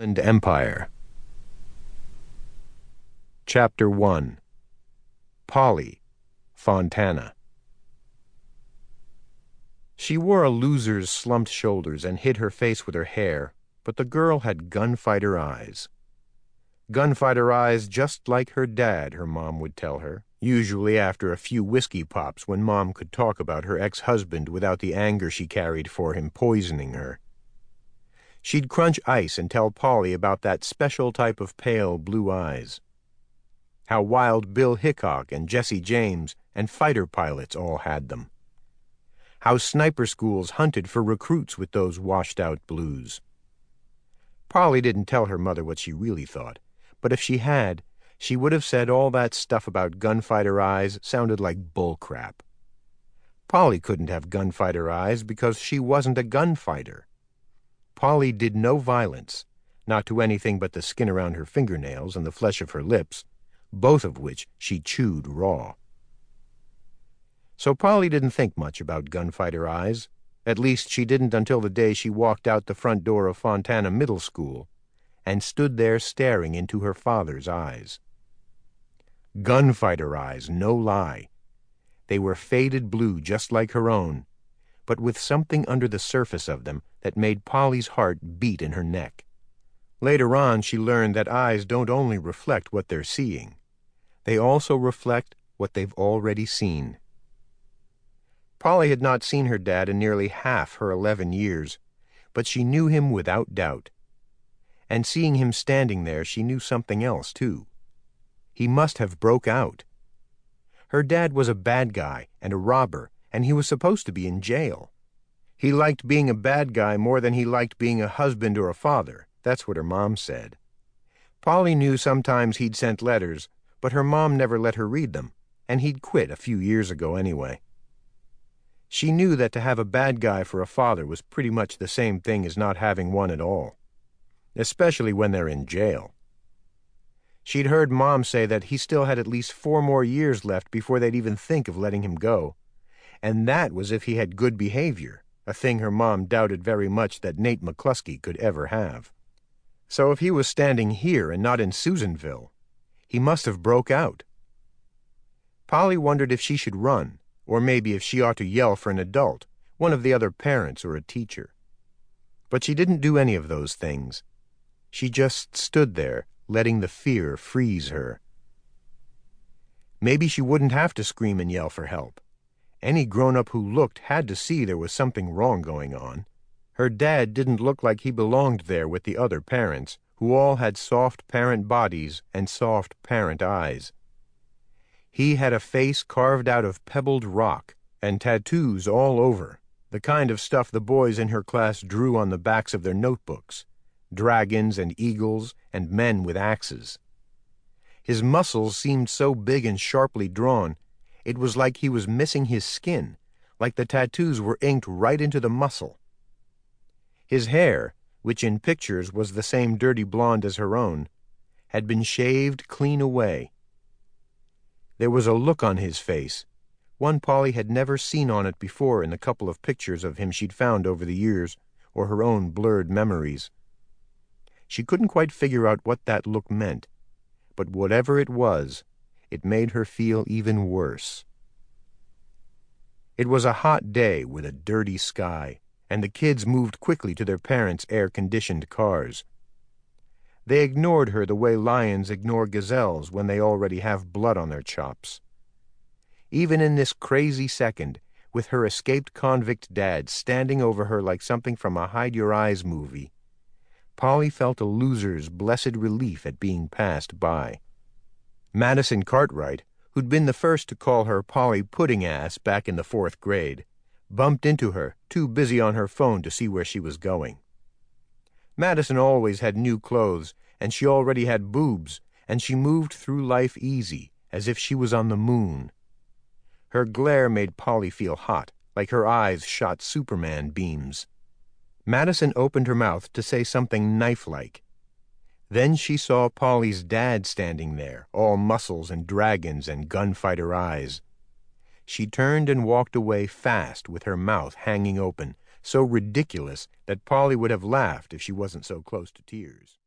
and Empire. Chapter 1. Polly, Fontana. She wore a loser's slumped shoulders and hid her face with her hair, but the girl had gunfighter eyes. Gunfighter eyes just like her dad, her mom would tell her, usually after a few whiskey pops when Mom could talk about her ex-husband without the anger she carried for him poisoning her. She'd crunch ice and tell Polly about that special type of pale blue eyes. How Wild Bill Hickok and Jesse James and fighter pilots all had them. How sniper schools hunted for recruits with those washed-out blues. Polly didn't tell her mother what she really thought, but if she had, she would have said all that stuff about gunfighter eyes sounded like bullcrap. Polly couldn't have gunfighter eyes because she wasn't a gunfighter. Polly did no violence, not to anything but the skin around her fingernails and the flesh of her lips, both of which she chewed raw. So Polly didn't think much about gunfighter eyes. At least she didn't until the day she walked out the front door of Fontana Middle School and stood there staring into her father's eyes. Gunfighter eyes, no lie. They were faded blue just like her own, but with something under the surface of them that made Polly's heart beat in her neck. Later on she learned that eyes don't only reflect what they're seeing. They also reflect what they've already seen. Polly had not seen her dad in nearly half her 11 years, but she knew him without doubt. And seeing him standing there, she knew something else, too. He must have broke out. Her dad was a bad guy and a robber, and he was supposed to be in jail. He liked being a bad guy more than he liked being a husband or a father. That's what her mom said. Polly knew sometimes he'd sent letters, but her mom never let her read them, and he'd quit a few years ago anyway. She knew that to have a bad guy for a father was pretty much the same thing as not having one at all, especially when they're in jail. She'd heard Mom say that he still had at least 4 more years left before they'd even think of letting him go, and that was if he had good behavior, a thing her mom doubted very much that Nate McClusky could ever have. So if he was standing here and not in Susanville, he must have broke out. Polly wondered if she should run, or maybe if she ought to yell for an adult, one of the other parents or a teacher. But she didn't do any of those things. She just stood there, letting the fear freeze her. Maybe she wouldn't have to scream and yell for help. Any grown-up who looked had to see there was something wrong going on. Her dad didn't look like he belonged there with the other parents, who all had soft parent bodies and soft parent eyes. He had a face carved out of pebbled rock and tattoos all over, the kind of stuff the boys in her class drew on the backs of their notebooks, dragons and eagles and men with axes. His muscles seemed so big and sharply drawn, it was like he was missing his skin, like the tattoos were inked right into the muscle. His hair, which in pictures was the same dirty blonde as her own, had been shaved clean away. There was a look on his face, one Polly had never seen on it before in the couple of pictures of him she'd found over the years, or her own blurred memories. She couldn't quite figure out what that look meant, but whatever it was, it made her feel even worse. It was a hot day with a dirty sky, and the kids moved quickly to their parents' air-conditioned cars. They ignored her the way lions ignore gazelles when they already have blood on their chops. Even in this crazy second, with her escaped convict dad standing over her like something from a hide-your-eyes movie, Polly felt a loser's blessed relief at being passed by. Madison Cartwright, who'd been the first to call her Polly Pudding-Ass back in the 4th grade, bumped into her, too busy on her phone to see where she was going. Madison always had new clothes, and she already had boobs, and she moved through life easy, as if she was on the moon. Her glare made Polly feel hot, like her eyes shot Superman beams. Madison opened her mouth to say something knife-like. Then she saw Polly's dad standing there, all muscles and dragons and gunfighter eyes. She turned and walked away fast with her mouth hanging open, so ridiculous that Polly would have laughed if she wasn't so close to tears.